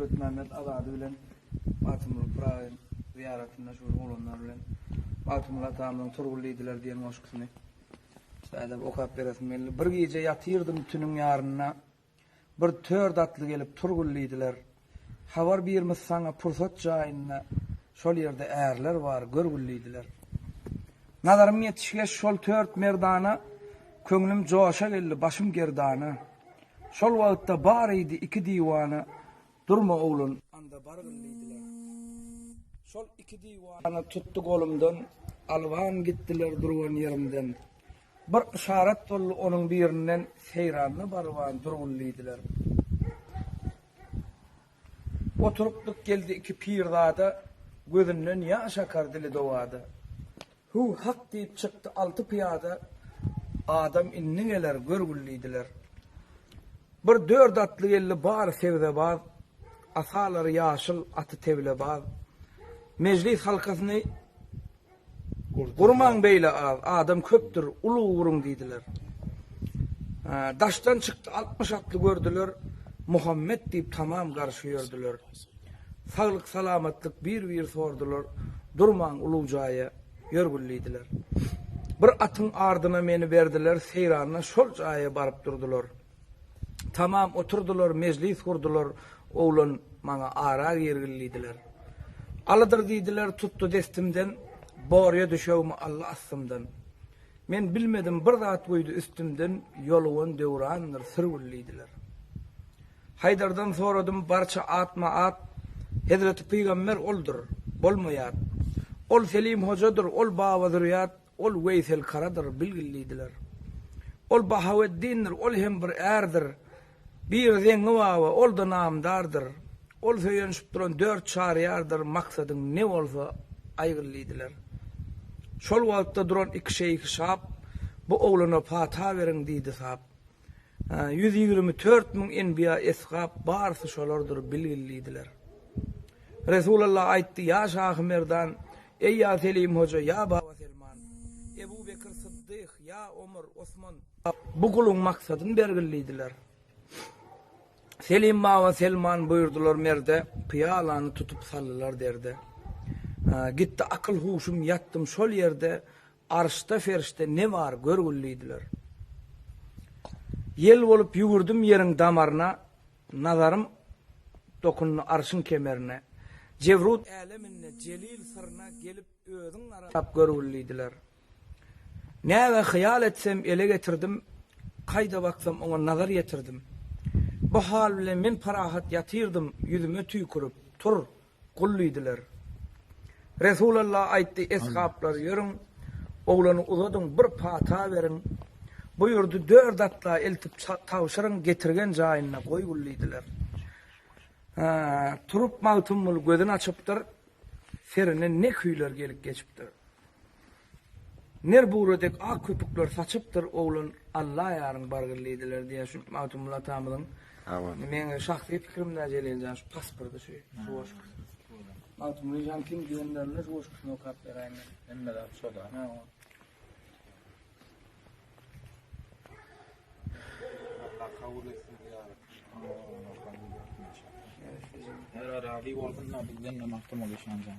Devlet Mehmet Azadi bilen Batımlı Pırağın ziyaretinde şu olanlar bilen Batımlı Atam'dan turgulliydiler diyen hoşkusunu. Sadece okap beresmeli. Bir gece yatırdım tünün yarına. Bir tör datlı gelip turgulliydiler. Havar birimiz sana pursat jayına şol yerde äärler var, görgulliydiler. Nazarım yetişge şol tört merdana, köňlüm joşa geldi, başım gerdana. Şol wagtda bar idi iki diwana, durma oğlun, anda bargılliydiler. Şol iki diwana tuttu golumdan, alwan gittiler durgan yerimden. Bir işaret bollu onun birinden seyranlı barwan durgulliydiler. Oturupduk geldi iki pirzada, gözünden yaş akar dili dovada. Hu hak deyip çıktı altı piyada, adam innigeler görgülliydiler. Bir dört atlı geldi bar sevde baz, asaları yaşıl atı tevle baz. Meclis halkasını Gurman beyle az, adam köptür, ulu vurun deydiler. Daştan çıktı 60 atlı gördüler, Muhammed deyip tamam karşı gördüler. Sağlık salamatlık bir sordular, durman ulucaya yörgülliydiler. Bir atın ardına meni verdiler, seyranına şol caya barıp durdular. Tamam oturdular, meclis kurdular, oğlun bana ara yergilliydiler. Alıdır deydiler, tuttu destimden, boğruya düşevmi Allah asımdan. Men bilmedim bir zat buydu üstümden, yoluğun devrandır, sırgulliydiler. Haydardan soradım barça atma at, Hazreti Peygamber oldur, bolmayat. Ol Selim hocadır, ol Bavadıriyat, ol Veysel Karadır, bilgilliydiler. Ol Bahaveddin'dir, ol hem bir erdir, bir zengi vava, ol da namdardır. Ol söylenişip duran 4 çariyardır, maksadın ne olsa aygılliydiler. Şol wagtda duran iki şeyh şap, bu oğluna fata verin deydi sap. 124 min enbiya eshab barsı şolardır bilgilliydiler. Resulullah aytti ya Şah Merdan, ey ya Selim Hoca, ya Baba Selman, Ebu Bekir Sıddık, ya Ömer, Osman, bu kulun maksadın bergilliydiler. Selim Baba Selman buyurdular merde, piyalanı tutup sallılar derdi. Gitti akıl huşum yattım şol yerde, arşta ferişte ne var görgülliydiler. Yel olup yugurdum yerin damarına, nazarım dokunlu arşın kemerine. Cevrut aleminne, celil sırrına gelip özün arap görgülliydiler. Näwe hayal etsem ele getirdim, kayda baksam ona nazar yetirdim. Bu hal bilen men parahat yatırdım, yüzüme tüy kurup, tur, kulliydiler. Resulullah aytti, eshaplar yörün, oğlanı uzadın, bir pata verin, buyurdu 4 atla eltip tavşarın getirgen jayına koygulliydiler. Turup mağtumul gözün açıptır, serine ne küyler gelip geçiptir. Ner buğradek ak köpükler saçıptır, oğlun Allah yarın bargılliydiler diye şu mağtumul atamılın. Men şahsi fikrimden jelilden şu pasportu şu hoş. Mağtumul jan kim diyenlerle hoş kısmı okap verayım. Emme da soda. Allah kabul etsin ya. Her ara Ali olgunla bizden mahkum oluşan can.